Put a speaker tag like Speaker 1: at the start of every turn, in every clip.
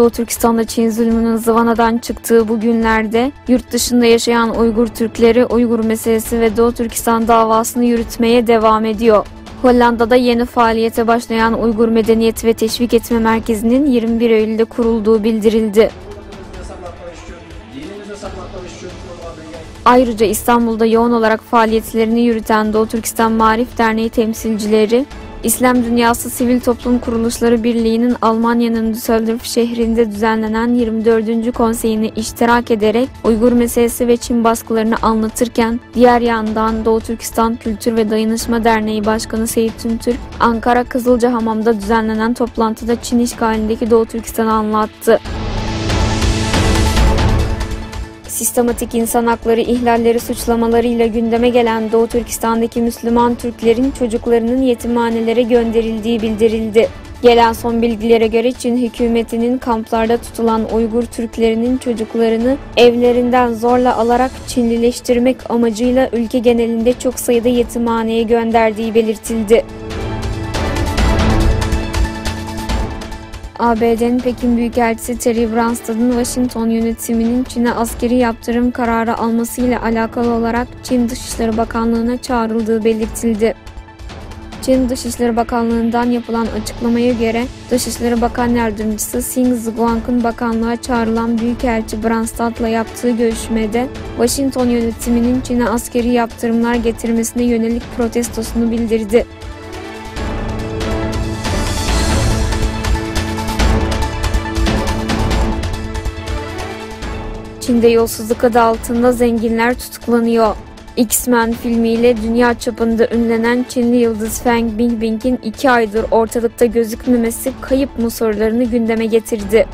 Speaker 1: Doğu Türkistan'da Çin zulmünün zıvanadan çıktığı bu günlerde yurt dışında yaşayan Uygur Türkleri Uygur meselesi ve Doğu Türkistan davasını yürütmeye devam ediyor. Hollanda'da yeni faaliyete başlayan Uygur Medeniyeti ve Teşvik Etme Merkezi'nin 21 Eylül'de kurulduğu bildirildi. Ayrıca İstanbul'da yoğun olarak faaliyetlerini yürüten Doğu Türkistan Maarif Derneği temsilcileri, İslam Dünyası Sivil Toplum Kuruluşları Birliği'nin Almanya'nın Düsseldorf şehrinde düzenlenen 24. konseyine iştirak ederek Uygur meselesi ve Çin baskılarını anlatırken, diğer yandan Doğu Türkistan Kültür ve Dayanışma Derneği Başkanı Seyit Tüntürk, Ankara Kızılcahamam'da düzenlenen toplantıda Çin işgalindeki Doğu Türkistan'ı anlattı. Sistematik insan hakları ihlalleri suçlamalarıyla gündeme gelen Doğu Türkistan'daki Müslüman Türklerin çocuklarının yetimhanelere gönderildiği bildirildi. Gelen son bilgilere göre Çin hükümetinin kamplarda tutulan Uygur Türklerinin çocuklarını evlerinden zorla alarak Çinlileştirmek amacıyla ülke genelinde çok sayıda yetimhaneye gönderdiği belirtildi. ABD'nin Pekin Büyükelçisi Terry Branstad'ın Washington yönetiminin Çin'e askeri yaptırım kararı almasıyla alakalı olarak Çin Dışişleri Bakanlığı'na çağrıldığı belirtildi. Çin Dışişleri Bakanlığı'ndan yapılan açıklamaya göre Dışişleri Bakan Yardımcısı Xing Ziguang'ın bakanlığa çağrılan Büyükelçi Branstad'la yaptığı görüşmede Washington yönetiminin Çin'e askeri yaptırımlar getirmesine yönelik protestosunu bildirdi. Çin'de yolsuzluk adı altında zenginler tutuklanıyor. X-Men filmiyle dünya çapında ünlenen Çinli yıldız Fan Bingbing'in 2 aydır ortalıkta gözükmemesi kayıp mı sorularını gündeme getirdi.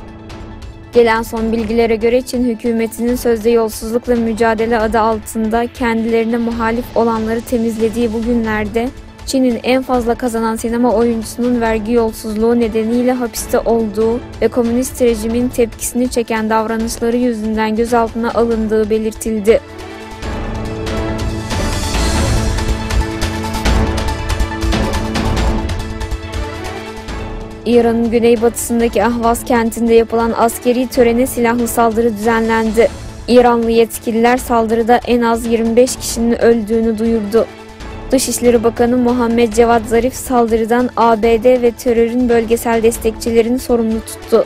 Speaker 1: Gelen son bilgilere göre Çin hükümetinin sözde yolsuzlukla mücadele adı altında kendilerine muhalif olanları temizlediği bu günlerde Çin'in en fazla kazanan sinema oyuncusunun vergi yolsuzluğu nedeniyle hapiste olduğu ve komünist rejimin tepkisini çeken davranışları yüzünden gözaltına alındığı belirtildi. İran'ın güneybatısındaki Ahvaz kentinde yapılan askeri törene silahlı saldırı düzenlendi. İranlı yetkililer saldırıda en az 25 kişinin öldüğünü duyurdu. Dışişleri Bakanı Muhammed Cevat Zarif saldırıdan ABD ve terörün bölgesel destekçilerini sorumlu tuttu.